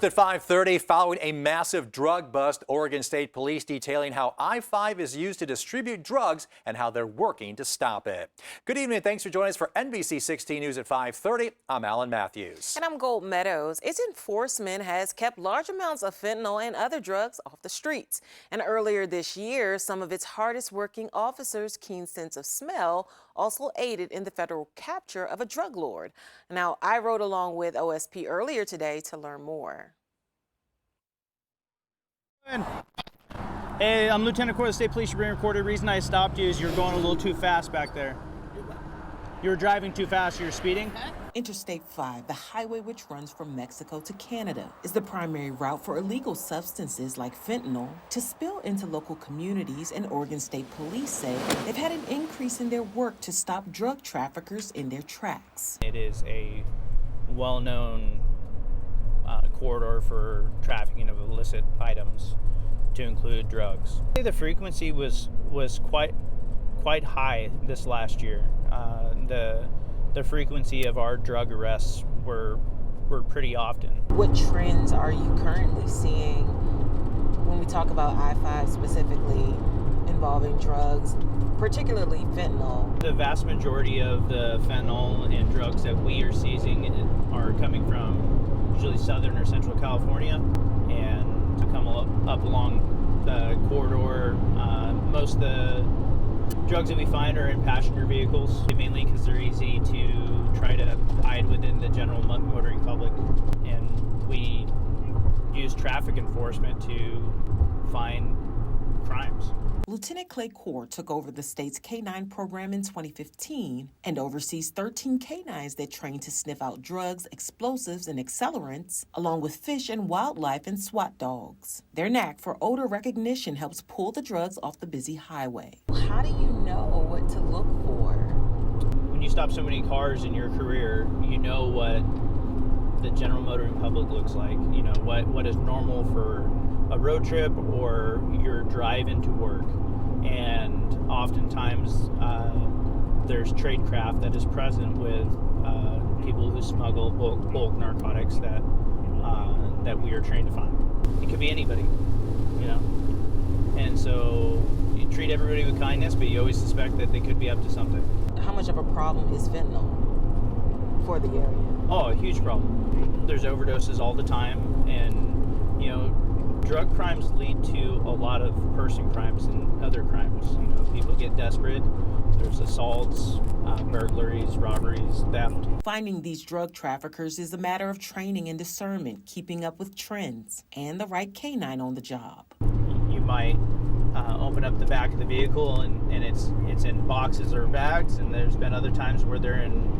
At 5:30, following a massive drug bust, Oregon State Police detailing how I-5 is used to distribute drugs and how they're working to stop it. Good evening and thanks for joining us for NBC 16 News at 5:30. I'm Alan Matthews. And I'm Gold Meadows. Its enforcement has kept large amounts of fentanyl and other drugs off the streets. And earlier this year, some of its hardest working officers' keen sense of smell also aided in the federal capture of a drug lord. Now, I rode along with OSP earlier today to learn more. Hey, I'm Lieutenant Corps of the State Police. You're being recorded. The reason I stopped you is you're going a little too fast back there. You were driving too fast. You're speeding. Interstate 5, the highway which runs from Mexico to Canada, is the primary route for illegal substances like fentanyl to spill into local communities, and Oregon State Police say they've had an increase in their work to stop drug traffickers in their tracks. It is a well-known corridor for trafficking of illicit items, to include drugs. The frequency was quite high this last year. The frequency of our drug arrests were pretty often. What trends are you currently seeing when we talk about I-5 specifically involving drugs, particularly fentanyl? The vast majority of the fentanyl and drugs that we are seizing are coming from usually Southern or Central California, and to come up along the corridor. Most of the drugs that we find are in passenger vehicles, mainly because they're easy to try to hide within the general motoring public, and we use traffic enforcement to find crimes. Lieutenant Clay Core took over the state's K-9 program in 2015 and oversees 13 K-9s that train to sniff out drugs, explosives, and accelerants, along with fish and wildlife and SWAT dogs. Their knack for odor recognition helps pull the drugs off the busy highway. How do you know what to look for? When you stop so many cars in your career, you know what the general motoring public looks like. You know what is normal for a road trip or your drive into work. And oftentimes there's tradecraft that is present with people who smuggle bulk narcotics that we are trained to find. It could be anybody, you know. And so you treat everybody with kindness, but you always suspect that they could be up to something. How much of a problem is fentanyl for the area? Oh, a huge problem. There's overdoses all the time, and you know, drug crimes lead to a lot of person crimes and other crimes. You know, people get desperate. There's assaults, burglaries, robberies, theft. Finding these drug traffickers is a matter of training and discernment, keeping up with trends, and the right K-9 on the job. You might open up the back of the vehicle and it's in boxes or bags, and there's been other times where they're in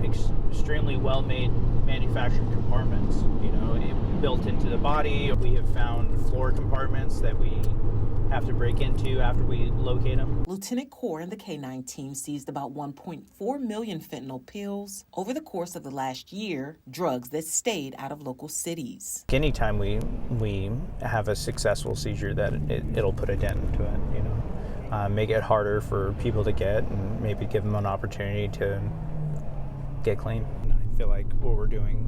extremely well-made manufactured compartments, you know, built into the body. We have found floor compartments that we have to break into after we locate them. Lieutenant Core and the K-9 team seized about 1.4 million fentanyl pills over the course of the last year, drugs that stayed out of local cities. Anytime we have a successful seizure, that it'll put a dent to it, you know, make it harder for people to get, and maybe give them an opportunity to get clean. And I feel like what we're doing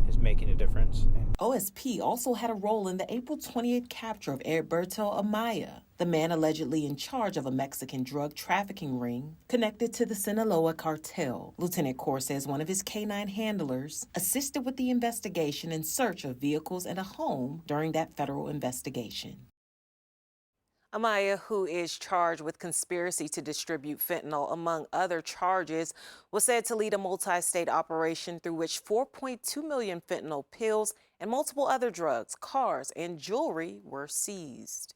is making a difference. OSP also had a role in the April 28th capture of Heriberto Amaya, the man allegedly in charge of a Mexican drug trafficking ring connected to the Sinaloa cartel. Lieutenant Core says one of his K-9 handlers assisted with the investigation and search of vehicles and a home during that federal investigation. Amaya, who is charged with conspiracy to distribute fentanyl, among other charges, was said to lead a multi-state operation through which 4.2 million fentanyl pills and multiple other drugs, cars, and jewelry were seized.